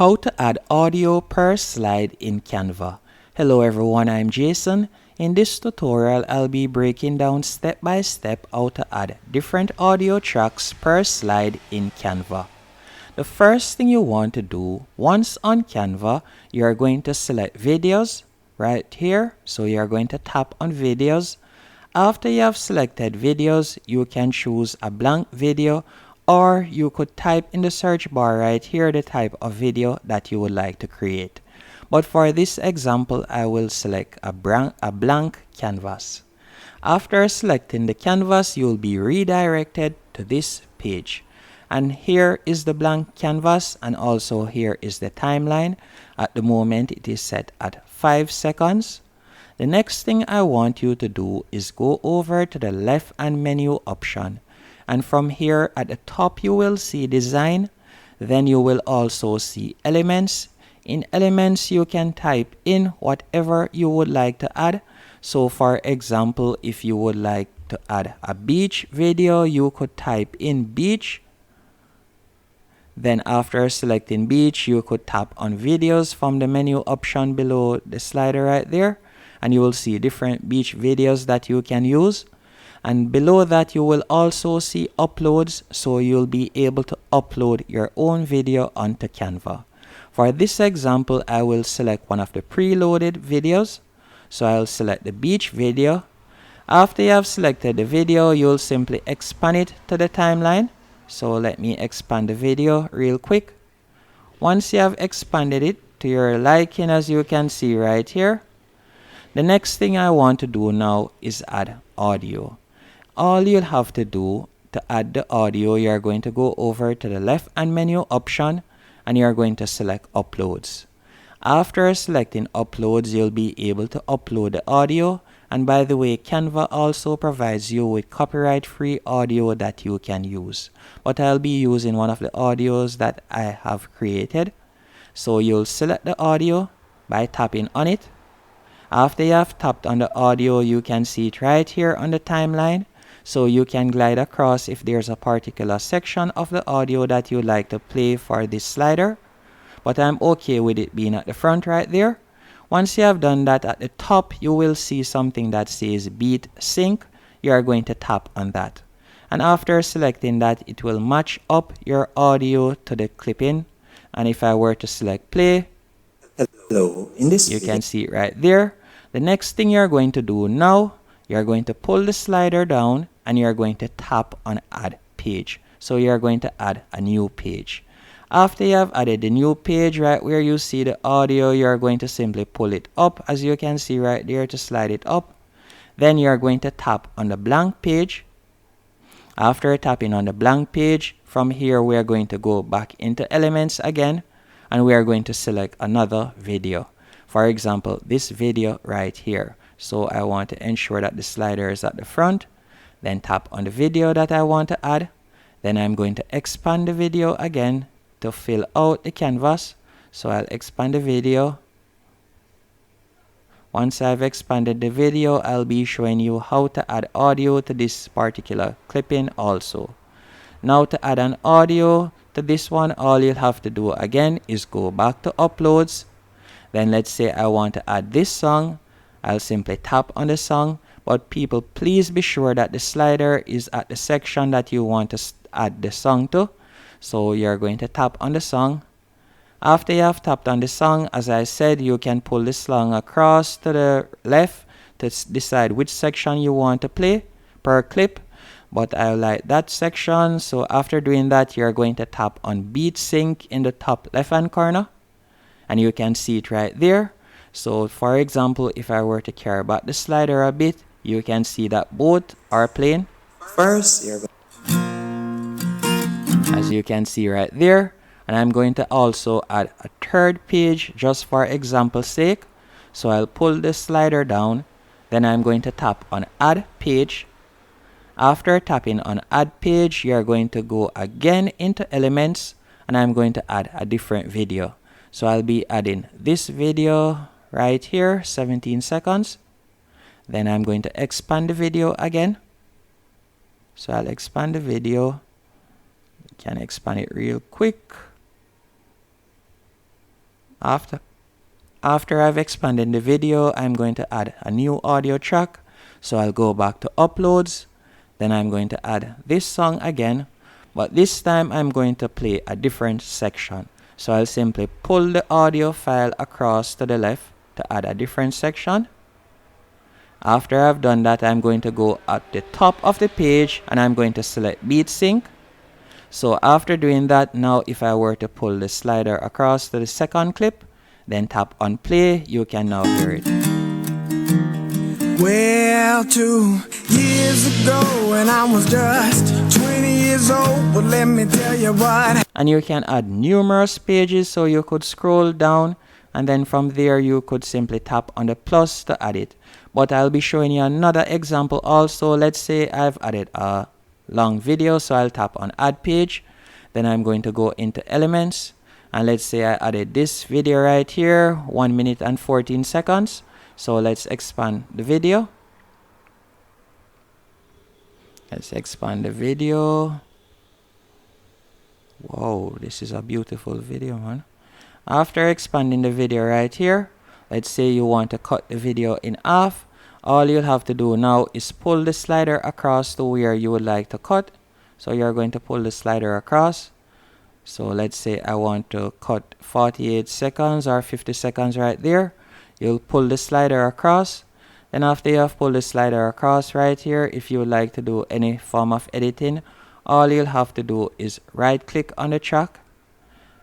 How to add audio per slide in Canva. Hello everyone, I'm Jason. In this tutorial, I'll be breaking down step by step how to add different audio tracks per slide in Canva. The first thing you want to do, once on Canva, you're going to select videos right here. So you're going to tap on videos. After you have selected videos, you can choose a blank video, or you could type in the search bar right here the type of video that you would like to create. But for this example, I will select a blank canvas. After selecting the canvas, you'll be redirected to this page. And here is the blank canvas, and also here is the timeline. At the moment, it is set at 5 seconds. The next thing I want you to do is go over to the left hand menu option. And from here at the top, you will see design. Then you will also see elements. In elements, you can type in whatever you would like to add. So for example, if you would like to add a beach video, you could type in beach. Then after selecting beach, you could tap on videos from the menu option below the slider right there. And you will see different beach videos that you can use. And below that, you will also see uploads, so you'll be able to upload your own video onto Canva. For this example, I will select one of the preloaded videos. So I'll select the beach video. After you have selected the video, you'll simply expand it to the timeline. So let me expand the video real quick. Once you have expanded it to your liking, as you can see right here, the next thing I want to do now is add audio. All you'll have to do to add the audio, you're going to go over to the left hand menu option and you're going to select uploads. After selecting uploads, you'll be able to upload the audio. And by the way, Canva also provides you with copyright-free audio that you can use. But I'll be using one of the audios that I have created. So you'll select the audio by tapping on it. After you have tapped on the audio, you can see it right here on the timeline. So you can glide across if there's a particular section of the audio that you'd like to play for this slider. But I'm okay with it being at the front right there. Once you have done that, at the top, you will see something that says beat sync. You are going to tap on that. And after selecting that, it will match up your audio to the clipping. And if I were to select play, hello, in this you can see it right there. The next thing you're going to do now, you're going to pull the slider down and you're going to tap on add page. So you're going to add a new page. After you have added the new page right where you see the audio, you're going to simply pull it up, as you can see right there, to slide it up. Then you're going to tap on the blank page. After tapping on the blank page, from here we're going to go back into elements again and we are going to select another video. For example, this video right here. So I want to ensure that the slider is at the front. Then tap on the video that I want to add. Then I'm going to expand the video again to fill out the canvas. So I'll expand the video. Once I've expanded the video, I'll be showing you how to add audio to this particular clipping also. Now to add an audio to this one, all you'll have to do again is go back to uploads. Then let's say I want to add this song. I'll simply tap on the song. But people, please be sure that the slider is at the section that you want to add the song to. So you're going to tap on the song. After you have tapped on the song, as I said, you can pull the song across to the left to decide which section you want to play per clip. But I like that section. So after doing that, you're going to tap on beat sync in the top left hand corner. And you can see it right there. So for example, if I were to carry back the slider a bit, you can see that both are playing. first, As you can see right there. And I'm going to also add a third page just for example's sake. So I'll pull the slider down. Then I'm going to tap on add page. After tapping on add page, you're going to go again into elements and I'm going to add a different video. So I'll be adding this video right here, 17 seconds. Then I'm going to expand the video again. So I'll expand the video. Can expand it real quick. After I've expanded the video, I'm going to add a new audio track. So I'll go back to uploads. Then I'm going to add this song again, but this time I'm going to play a different section. So I'll simply pull the audio file across to the left to add a different section. After I've done that, I'm going to go at the top of the page and I'm going to select beat sync. So after doing that, now if I were to pull the slider across to the second clip, then tap on play, you can now hear it. Well, 2 years ago when I was just 20 years old, but let me tell you what. And you can add numerous pages, so you could scroll down and then from there you could simply tap on the plus to add it. But I'll be showing you another example also. Let's say I've added a long video, so I'll tap on add page. Then I'm going to go into elements, and let's say I added this video right here, 1 minute and 14 seconds. So let's expand the video. Let's expand the video. Whoa, this is a beautiful video, man. After expanding the video right here, let's say you want to cut the video in half. All you'll have to do now is pull the slider across to where you would like to cut. So you're going to pull the slider across. So let's say I want to cut 48 seconds or 50 seconds right there. You'll pull the slider across. Then after you have pulled the slider across right here, if you would like to do any form of editing, all you'll have to do is right click on the track.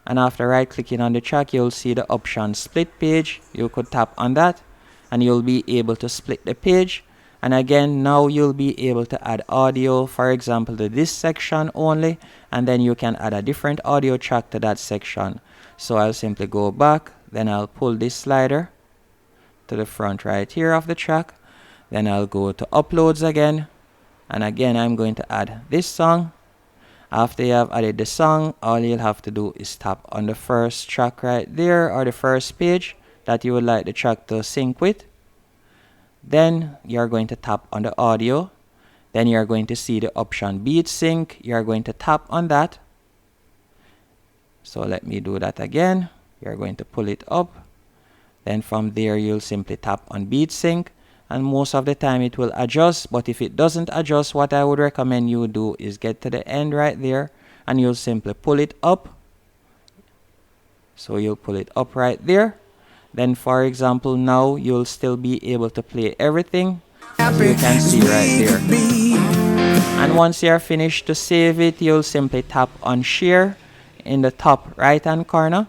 And after right clicking on the track, you'll see the option split page. You could tap on that and you'll be able to split the page. And again, now you'll be able to add audio, for example, to this section only, and then you can add a different audio track to that section. So I'll simply go back, then I'll pull this slider to the front right here of the track. Then I'll go to uploads again, and again I'm going to add this song. After you have added the song, all you'll have to do is tap on the first track right there, or the first page that you would like the track to sync with. Then you're going to tap on the audio. Then you're going to see the option beat sync. You're going to tap on that. So let me do that again. You're going to pull it up. Then from there you'll simply tap on beat sync, and most of the time it will adjust. But if it doesn't adjust, what I would recommend you do is get to the end right there and you'll simply pull it up. So you'll pull it up right there. Then for example, now you'll still be able to play everything, as you can see right there. And once you're finished to save it, you'll simply tap on share in the top right hand corner.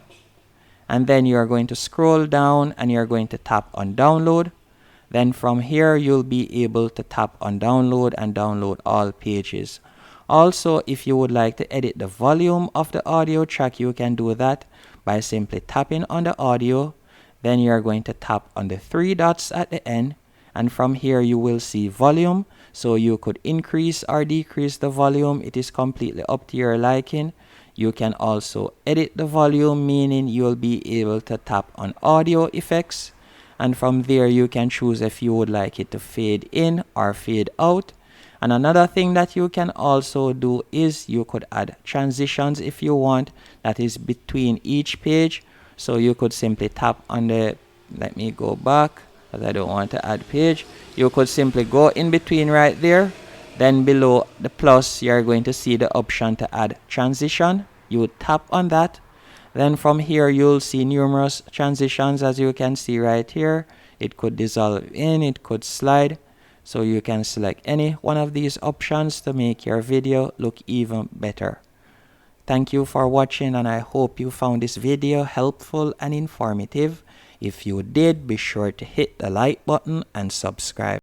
And then you're going to scroll down and you're going to tap on download. Then from here you'll be able to tap on download and download all pages. Also, if you would like to edit the volume of the audio track, you can do that by simply tapping on the audio. Then you're going to tap on the 3 dots at the end, and from here you will see volume. So you could increase or decrease the volume. It is completely up to your liking. You can also edit the volume, meaning you'll be able to tap on audio effects, and from there you can choose if you would like it to fade in or fade out. And another thing that you can also do is you could add transitions if you want, that is between each page. So you could simply tap on the, let me go back as I don't want to add page. You could simply go in between right there. Then below the plus, you're going to see the option to add transition. You would tap on that. Then from here, you'll see numerous transitions, as you can see right here. It could dissolve in, it could slide. So you can select any one of these options to make your video look even better. Thank you for watching, and I hope you found this video helpful and informative. If you did, be sure to hit the like button and subscribe.